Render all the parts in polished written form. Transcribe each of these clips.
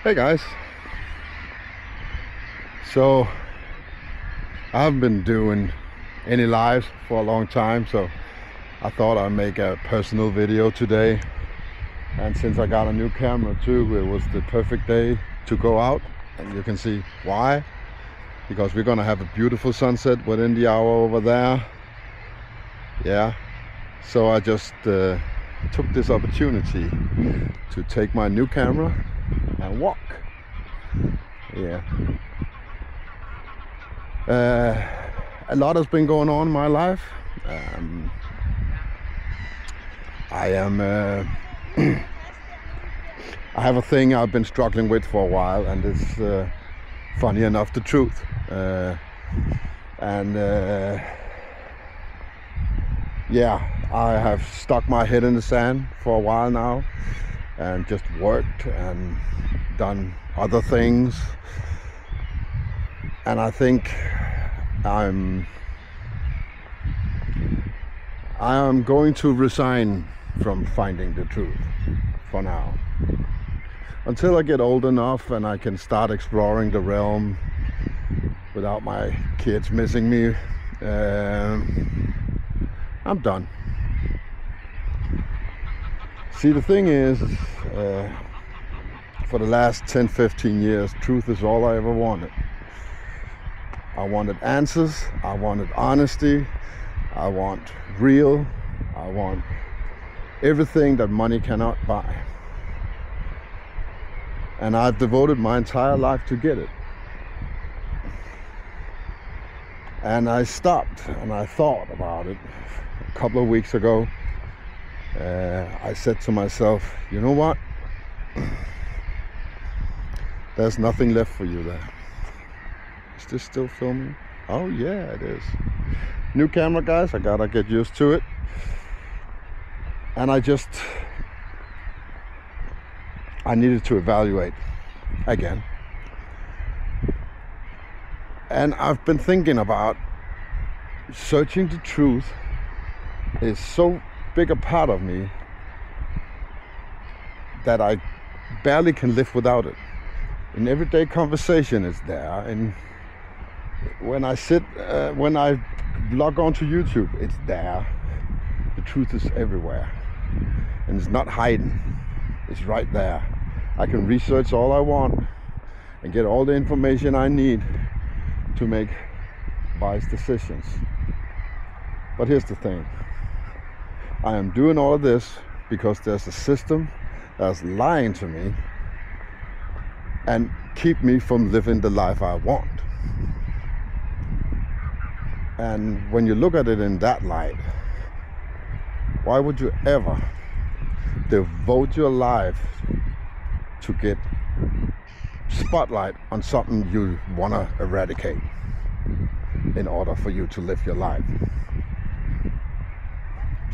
Hey guys, so I haven't been doing any lives for a long time, so I thought I'd make a personal video today. And since I got a new camera too, it was the perfect day to go out, and you can see why, because we're gonna have a beautiful sunset within the hour over there. Yeah, so I just took this opportunity to take my new camera and walk. Yeah, a lot has been going on in my life. I have a thing I've been struggling with for a while, and it's funny enough the truth. Yeah, I have stuck my head in the sand for a while now and just worked and done other things, and I think I am going to resign from finding the truth for now, until I get old enough and I can start exploring the realm without my kids missing me. I'm done. See, the thing is, for the last 10-15 years, truth is all I ever wanted. I wanted answers, I wanted honesty, I want real, I want everything that money cannot buy. And I've devoted my entire life to get it. And I stopped and I thought about it a couple of weeks ago. I said to myself, you know what? There's nothing left for you there. Is this still filming? Oh yeah, it is. New camera, guys, I gotta get used to it. And I needed to evaluate again. And I've been thinking about searching the truth is so big a part of me that I barely can live without it. In everyday conversation it's there, and when I log on to YouTube, it's there. The truth is everywhere, and it's not hiding. It's right there. I can research all I want and get all the information I need to make wise decisions. But here's the thing. I am doing all of this because there's a system that's lying to me and keep me from living the life I want. And when you look at it in that light, why would you ever devote your life to get spotlight on something you want to eradicate in order for you to live your life?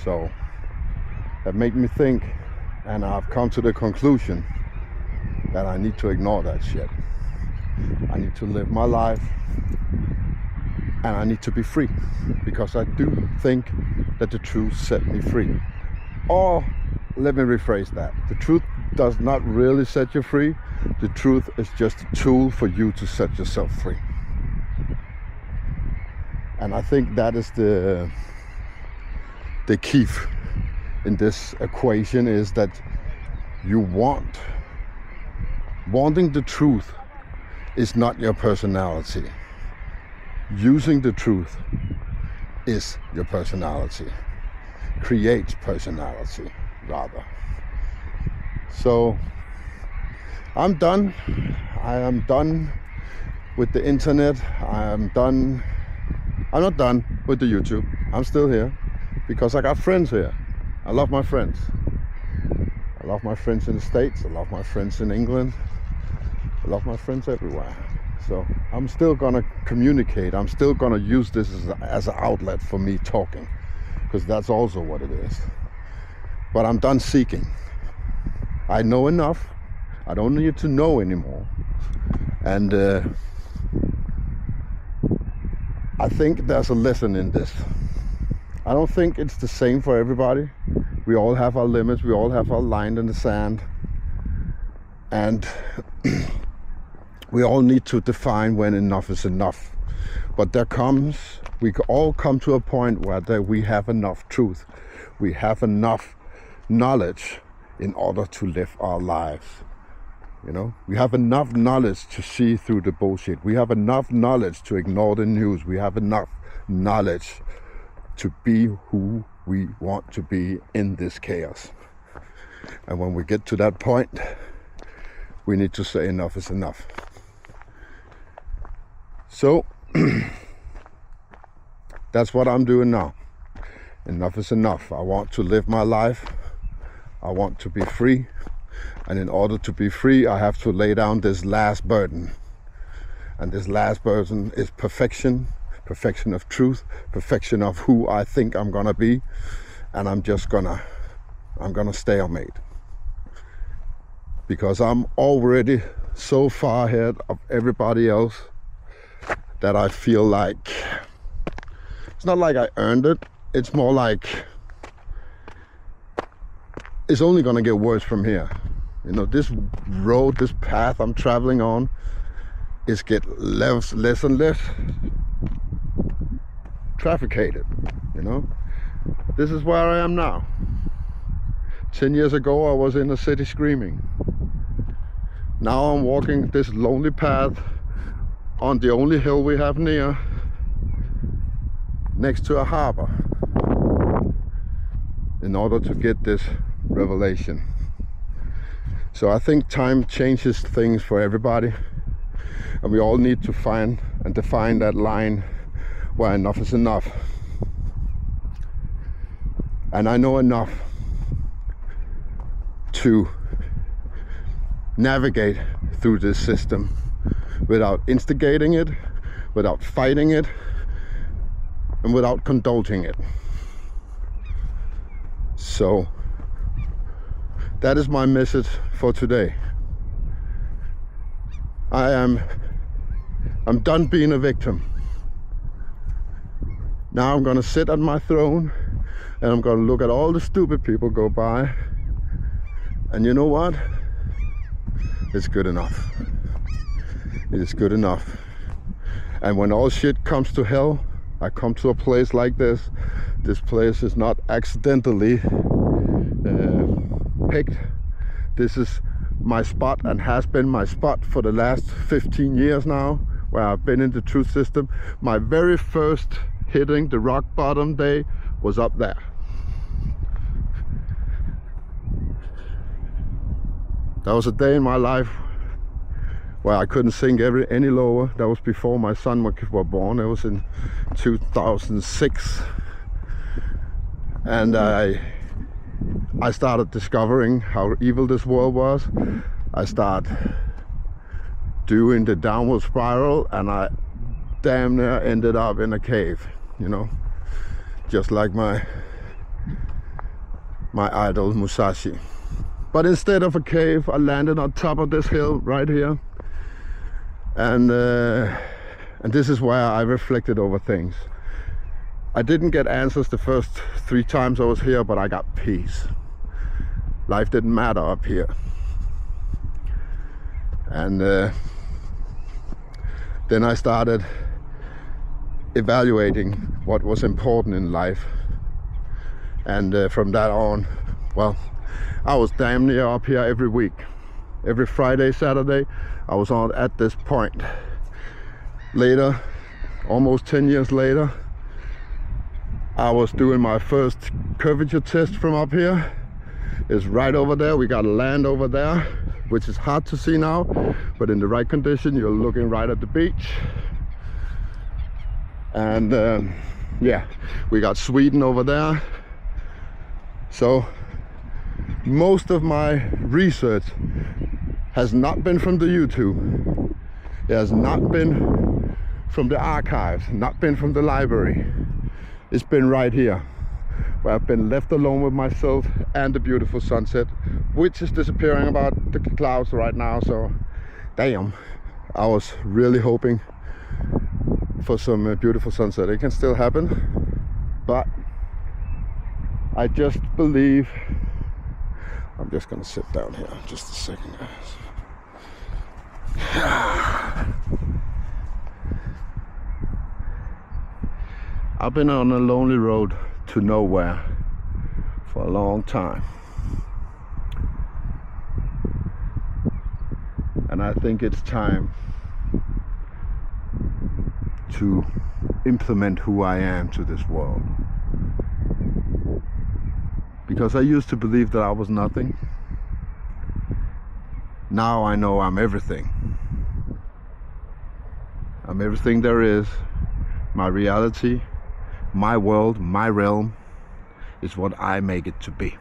So that made me think, and I've come to the conclusion that I need to ignore that shit. I need to live my life, and I need to be free, because I do think that the truth set me free. Or let me rephrase that. The truth does not really set you free. The truth is just a tool for you to set yourself free. And I think that is the key in this equation, is that you wanting the truth is not your personality. Using the truth is your personality. Creates personality, rather. So I'm done. I am done with the internet. I'm not done with the YouTube. I'm still here because I got friends here. I love my friends. I love my friends in the States. I love my friends in England. I love my friends everywhere. So I'm still gonna communicate. I'm still gonna use this as an outlet for me talking, because that's also what it is. But I'm done seeking. I know enough. I don't need to know anymore. And I think there's a lesson in this. I don't think it's the same for everybody. We all have our limits. We all have our line in the sand. And we all need to define when enough is enough. But we all come to a point where we have enough truth. We have enough knowledge in order to live our lives. You know, we have enough knowledge to see through the bullshit. We have enough knowledge to ignore the news. We have enough knowledge to be who we want to be in this chaos. And when we get to that point, we need to say enough is enough. So that's what I'm doing now. Enough is enough. I want to live my life. I want to be free. And in order to be free, I have to lay down this last burden. And this last burden is perfection. Perfection of truth, perfection of who I think I'm gonna be, and I'm gonna stalemate. Because I'm already so far ahead of everybody else that I feel like, it's not like I earned it, it's more like it's only gonna get worse from here. You know, this road, this path I'm traveling on is get less and less trafficated, you know. This is where I am now. 10 years ago I was in the city screaming. Now I'm walking this lonely path on the only hill we have near, next to a harbor, in order to get this revelation. So I think time changes things for everybody, and we all need to find and define that line where enough is enough. And I know enough to navigate through this system without instigating it, without fighting it, and without condoning it. So that is my message for today. I'm done being a victim. Now I'm gonna sit on my throne and I'm gonna look at all the stupid people go by, and you know what? It's good enough. It is good enough. And when all shit comes to hell, I come to a place like this. This place is not accidentally picked. This is my spot and has been my spot for the last 15 years now, where I've been in the truth system. My very first hitting the rock bottom day was up there. That was a day in my life where I couldn't sink any lower. That was before my son was born. It was in 2006, and I started discovering how evil this world was. I started doing the downward spiral, and I damn near ended up in a cave, you know, just like my idol Musashi. But instead of a cave, I landed on top of this hill right here, and this is where I reflected over things. I didn't get answers the first 3 times I was here, but I got peace. Life didn't matter up here. And then I started evaluating what was important in life, and from that on, well, I was damn near up here every week. Every Friday, Saturday, I was on at this point. Later, almost 10 years later, I was doing my first curvature test from up here. It's right over there. We got land over there, which is hard to see now, but in the right condition, you're looking right at the beach. And yeah, we got Sweden over there. So most of my research has not been from the YouTube. It has not been from the archives, not been from the library. It's been right here, where I've been left alone with myself and the beautiful sunset, which is disappearing about the clouds right now. So damn, I was really hoping for some beautiful sunset. It can still happen, but I just believe. I'm just gonna sit down here just a second, guys. I've been on a lonely road to nowhere for a long time. And I think it's time to implement who I am to this world. Because I used to believe that I was nothing. Now I know I'm everything. I'm everything there is. My reality, my world, my realm is what I make it to be.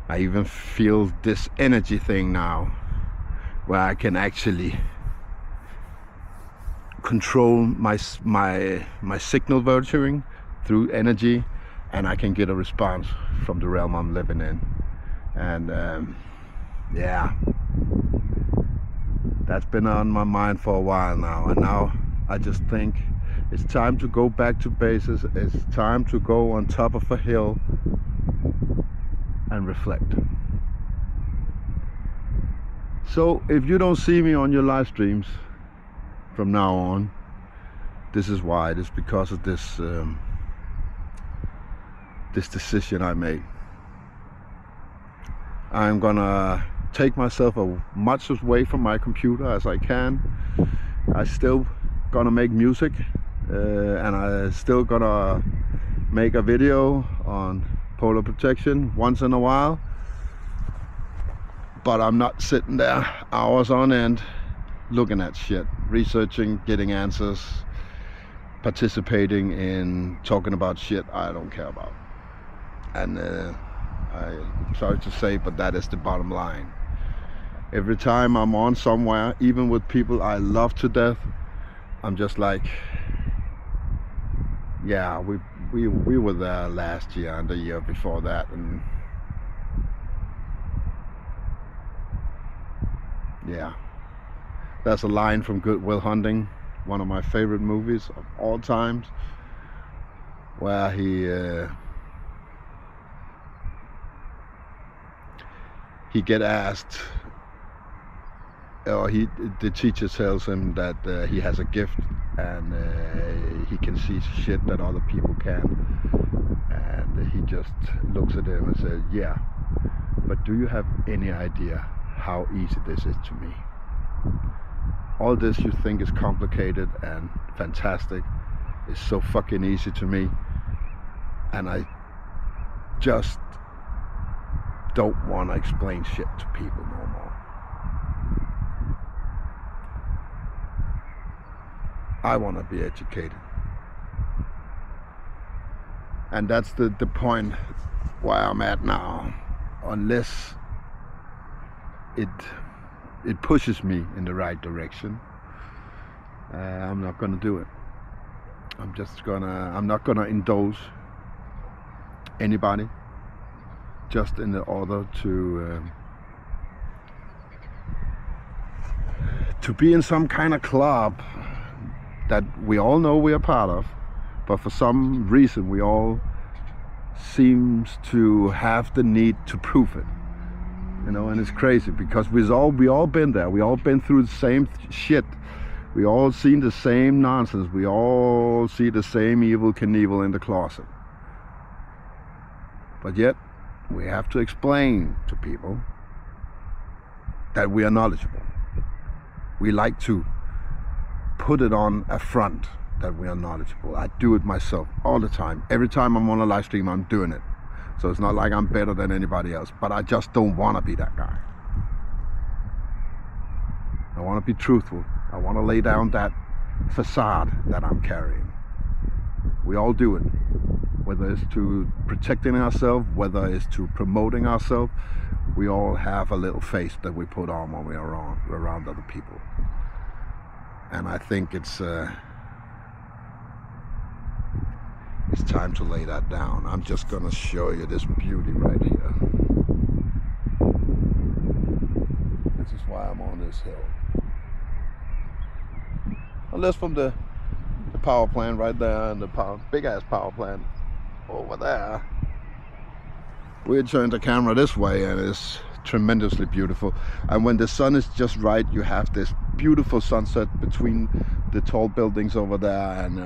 I even feel this energy thing now, where I can actually control my signal virtuing through energy, and I can get a response from the realm I'm living in. And yeah, that's been on my mind for a while now, and now I just think it's time to go back to bases. It's time to go on top of a hill and reflect. So if you don't see me on your live streams from now on, this is why. It's because of this this decision I made. I'm gonna take myself as much away from my computer as I can. I still gonna make music, and I still gonna make a video on polar protection once in a while. But I'm not sitting there hours on end looking at shit, researching, getting answers, participating in talking about shit I don't care about. And I'm sorry to say, but that is the bottom line. Every time I'm on somewhere, even with people I love to death, I'm just like, yeah, we were there last year and the year before that, and yeah. That's a line from Good Will Hunting, one of my favorite movies of all times, where he get asked, or the teacher tells him that he has a gift, and he can see shit that other people can, and he just looks at him and says, yeah, but do you have any idea how easy this is to me? All this you think is complicated and fantastic is so fucking easy to me, and I just don't want to explain shit to people no more. I want to be educated, and that's the point where I'm at now. Unless it pushes me in the right direction, I'm not gonna do it. I'm not gonna indulge anybody just in the order to be in some kind of club that we all know we are part of, but for some reason we all seems to have the need to prove it. You know, and it's crazy because we all been there. We all been through the same shit. We all seen the same nonsense. We all see the same Evel Knievel in the closet. But yet, we have to explain to people that we are knowledgeable. We like to put it on a front that we are knowledgeable. I do it myself all the time. Every time I'm on a live stream, I'm doing it. So it's not like I'm better than anybody else, but I just don't want to be that guy. I want to be truthful. I want to lay down that facade that I'm carrying. We all do it, whether it's to protecting ourselves, whether it's to promoting ourselves. We all have a little face that we put on when we are around other people. And I think it's time to lay that down. I'm just gonna show you this beauty right here. This is why I'm on this hill. Unless from the power plant right there, and the big ass power plant over there. We'll turn the camera this way and it's tremendously beautiful. And when the sun is just right, you have this beautiful sunset between the tall buildings over there, and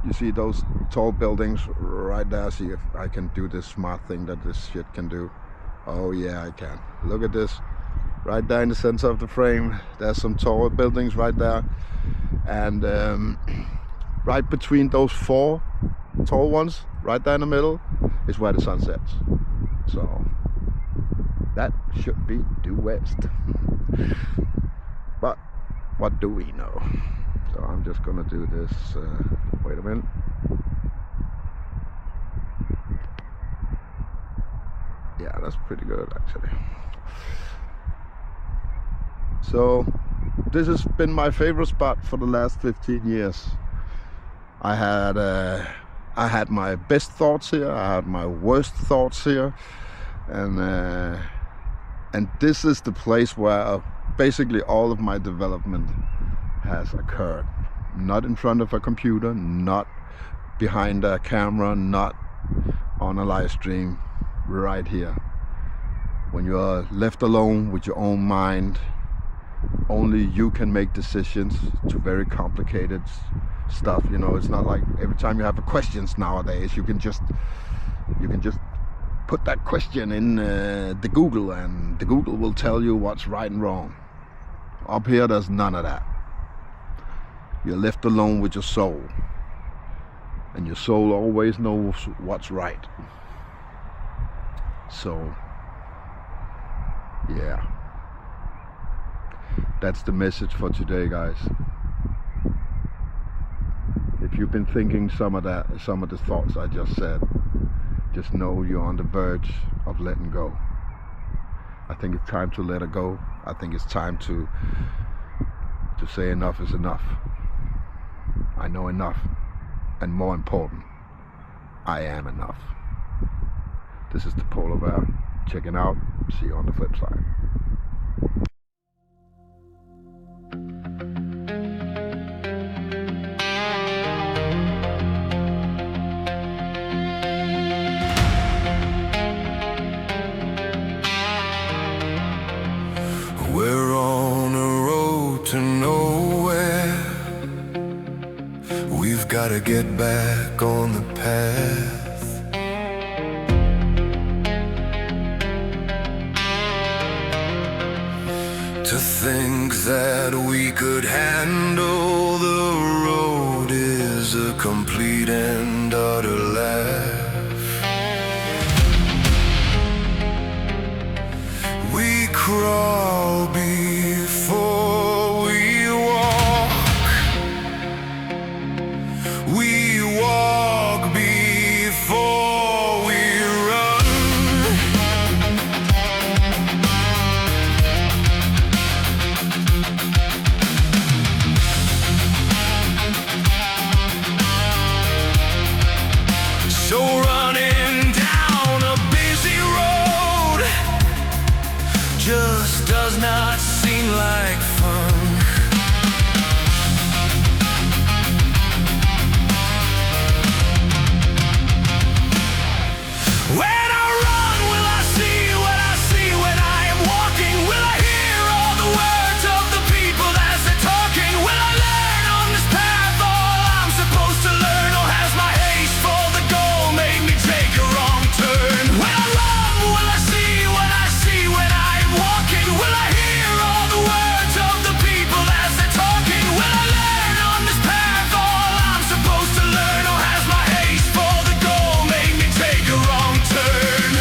you see those tall buildings right there. See if I can do this smart thing that this shit can do. Oh yeah, I can. Look at this. Right there in the center of the frame, there's some tall buildings right there. And right between those 4 tall ones, right there in the middle, is where the sun sets. So that should be due west. But what do we know? So I'm just gonna do this. Wait a minute. Yeah, that's pretty good actually. So this has been my favorite spot for the last 15 years. I had my best thoughts here, I had my worst thoughts here, and this is the place where basically all of my development has occurred. Not in front of a computer, not behind a camera, not on a live stream, right here. When you are left alone with your own mind, only you can make decisions to very complicated stuff. You know, it's not like every time you have a questions nowadays, you can just put that question in the Google, and the Google will tell you what's right and wrong. Up here, there's none of that. You're left alone with your soul, and your soul always knows what's right. So yeah, that's the message for today, guys. If you've been thinking some of the thoughts I just said, just know you're on the verge of letting go. I think it's time to let it go. I think it's time to say enough is enough. I know enough, and more important, I am enough. This is the Polar Bear, checking out. See you on the flip side. We're on a road to nowhere. We've gotta get back on the path. To things that we could handle. The road is a complete and utter laugh. We crawl before we walk. We walk before we run. So running down a busy road just does not seem like fun. When I run, will I see what I see when I am walking? Will I hear all the words of the people as they're talking? Will I learn on this path all I'm supposed to learn? Or has my haste for the goal made me take a wrong turn? When I run, will I see what I see when I am walking? Will I hear all the words of the people as they're talking? Will I learn on this path all I'm supposed to learn? Or has my haste for the goal made me take a wrong turn?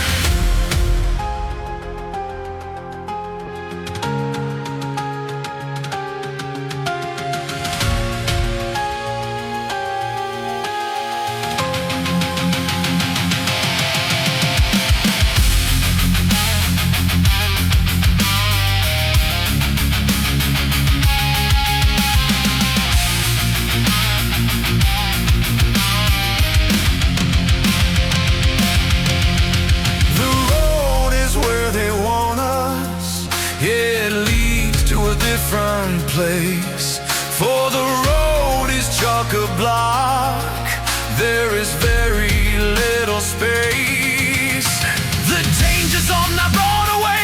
The road is where they want us. It leads to a different place. For the road is chock-a-block. There is very little space. The danger's on the road away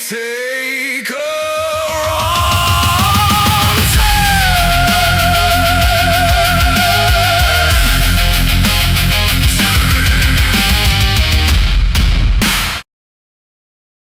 say